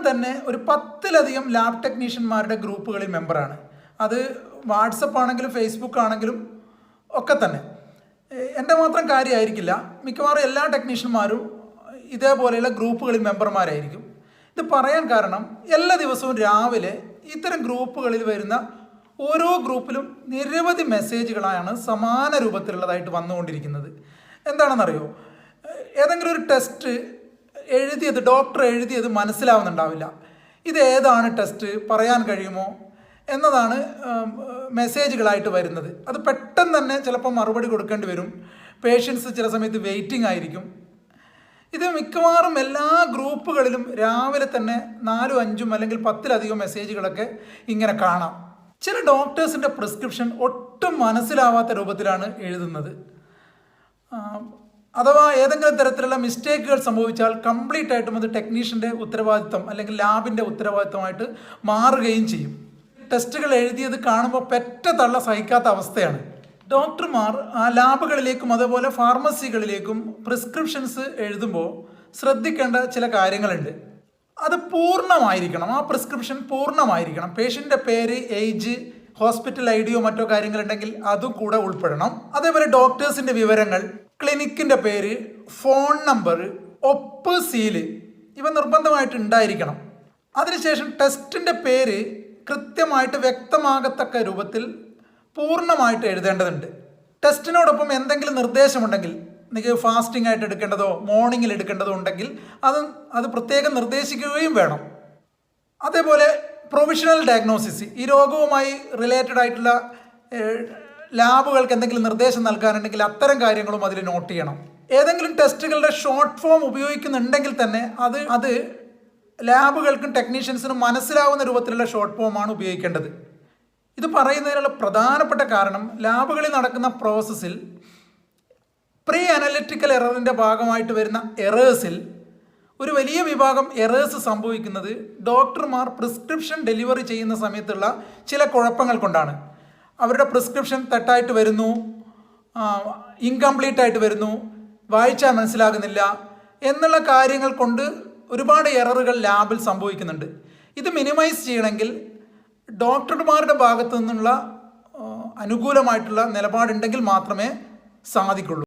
തന്നെ ഒരു 10-ലധികം ലാബ് ടെക്നീഷ്യന്മാരുടെ ഗ്രൂപ്പുകളിൽ മെമ്പറാണ്. അത് വാട്സപ്പ് ആണെങ്കിലും ഫേസ്ബുക്ക് ആണെങ്കിലും ഒക്കെ തന്നെ. എൻ്റെ മാത്രം കാര്യമായിരിക്കില്ല, മിക്കവാറും എല്ലാ ടെക്നീഷ്യന്മാരും ഇതേപോലെയുള്ള ഗ്രൂപ്പുകളിൽ മെമ്പർമാരായിരിക്കും. ഇത് പറയാൻ കാരണം എല്ലാ ദിവസവും രാവിലെ ഇത്തരം ഗ്രൂപ്പുകളിൽ വരുന്ന ഓരോ ഗ്രൂപ്പിലും നിരവധി മെസ്സേജുകളാണ് സമാന രൂപത്തിലുള്ളതായിട്ട് വന്നുകൊണ്ടിരിക്കുന്നത്. എന്താണെന്നറിയോ, ഏതെങ്കിലും ഒരു ടെസ്റ്റ് എഴുതിയത് ഡോക്ടർ എഴുതിയത് മനസ്സിലാവുന്നുണ്ടാവില്ല. ഇത് ഏതാണ് ടെസ്റ്റ് പറയാൻ കഴിയുമോ എന്നതാണ് മെസ്സേജുകളായിട്ട് വരുന്നത്. അത് പെട്ടെന്ന് തന്നെ ചിലപ്പോൾ മറുപടി കൊടുക്കേണ്ടി വരും. പേഷ്യൻസ് ചില സമയത്ത് വെയിറ്റിംഗ് ആയിരിക്കും. ഇത് മിക്കവാറും എല്ലാ ഗ്രൂപ്പുകളിലും രാവിലെ തന്നെ 4-5 അല്ലെങ്കിൽ 10-ലധികം മെസ്സേജുകളൊക്കെ ഇങ്ങനെ കാണാം. ചില ഡോക്ടേഴ്സിൻ്റെ പ്രിസ്ക്രിപ്ഷൻ ഒട്ടും മനസ്സിലാവാത്ത രൂപത്തിലാണ് എഴുതുന്നത്. അഥവാ ഏതെങ്കിലും തരത്തിലുള്ള മിസ്റ്റേക്കുകൾ സംഭവിച്ചാൽ കംപ്ലീറ്റ് ആയിട്ടും അത് ടെക്നീഷ്യൻ്റെ ഉത്തരവാദിത്തം അല്ലെങ്കിൽ ലാബിൻ്റെ ഉത്തരവാദിത്തമായിട്ട് മാറുകയും ചെയ്യും. ടെസ്റ്റുകൾ എഴുതിയത് കാണുമ്പോൾ പെറ്റ തള്ള സഹിക്കാത്ത അവസ്ഥയാണ്. ഡോക്ടർമാർ ആ ലാബുകളിലേക്കും അതുപോലെ ഫാർമസികളിലേക്കും പ്രിസ്ക്രിപ്ഷൻസ് എഴുതുമ്പോൾ ശ്രദ്ധിക്കേണ്ട ചില കാര്യങ്ങളുണ്ട്. അത് പൂർണ്ണമായിരിക്കണം, ആ പ്രിസ്ക്രിപ്ഷൻ പൂർണ്ണമായിരിക്കണം. പേഷ്യൻ്റെ പേര്, ഏജ്, ഹോസ്പിറ്റൽ ഐഡിയോ മറ്റോ കാര്യങ്ങളുണ്ടെങ്കിൽ അതും കൂടെ ഉൾപ്പെടണം. അതേപോലെ ഡോക്ടേഴ്സിൻ്റെ വിവരങ്ങൾ, ക്ലിനിക്കിൻ്റെ പേര്, ഫോൺ നമ്പർ, ഒപ്പ്, സീല് ഇവ നിർബന്ധമായിട്ട് ഉണ്ടായിരിക്കണം. അതിനുശേഷം ടെസ്റ്റിൻ്റെ പേര് കൃത്യമായിട്ട് വ്യക്തമാകത്തക്ക രൂപത്തിൽ പൂർണ്ണമായിട്ട് എഴുതേണ്ടതുണ്ട്. ടെസ്റ്റിനോടൊപ്പം എന്തെങ്കിലും നിർദ്ദേശമുണ്ടെങ്കിൽ, നിങ്ങൾക്ക് ഫാസ്റ്റിംഗ് ആയിട്ട് എടുക്കേണ്ടതോ മോർണിംഗിൽ എടുക്കേണ്ടതോ ഉണ്ടെങ്കിൽ അത് പ്രത്യേകം നിർദ്ദേശിക്കുകയും വേണം. അതേപോലെ പ്രൊവിഷണൽ ഡയഗ്നോസിസ്, ഈ രോഗവുമായി റിലേറ്റഡ് ആയിട്ടുള്ള ലാബുകൾക്ക് എന്തെങ്കിലും നിർദ്ദേശം നൽകാനുണ്ടെങ്കിൽ അത്തരം കാര്യങ്ങളും അതിൽ നോട്ട് ചെയ്യണം. ഏതെങ്കിലും ടെസ്റ്റുകളുടെ ഷോർട്ട് ഫോം ഉപയോഗിക്കുന്നുണ്ടെങ്കിൽ തന്നെ അത് ലാബുകൾക്കും ടെക്നീഷ്യൻസിനും മനസ്സിലാവുന്ന രൂപത്തിലുള്ള ഷോർട്ട് ഫോമാണ് ഉപയോഗിക്കേണ്ടത്. ഇത് പറയുന്നതിനുള്ള പ്രധാനപ്പെട്ട കാരണം ലാബുകളിൽ നടക്കുന്ന പ്രോസസ്സിൽ പ്രീ അനലിറ്റിക്കൽ എററിൻ്റെ ഭാഗമായിട്ട് വരുന്ന എറേഴ്സിൽ ഒരു വലിയ വിഭാഗം എറേഴ്സ് സംഭവിക്കുന്നത് ഡോക്ടർമാർ പ്രിസ്ക്രിപ്ഷൻ ഡെലിവറി ചെയ്യുന്ന സമയത്തുള്ള ചില കുഴപ്പങ്ങൾ കൊണ്ടാണ്. അവരുടെ പ്രിസ്ക്രിപ്ഷൻ തെറ്റായിട്ട് വരുന്നു, ഇൻകംപ്ലീറ്റ് ആയിട്ട് വരുന്നു, വായിച്ചാൽ മനസ്സിലാകുന്നില്ല എന്നുള്ള കാര്യങ്ങൾ കൊണ്ട് ഒരുപാട് എററുകൾ ലാബിൽ സംഭവിക്കുന്നുണ്ട്. ഇത് മിനിമൈസ് ചെയ്യണമെങ്കിൽ ഡോക്ടർമാരുടെ ഭാഗത്തു നിന്നുള്ള അനുകൂലമായിട്ടുള്ള നിലപാടുണ്ടെങ്കിൽ മാത്രമേ സാധിക്കുള്ളൂ.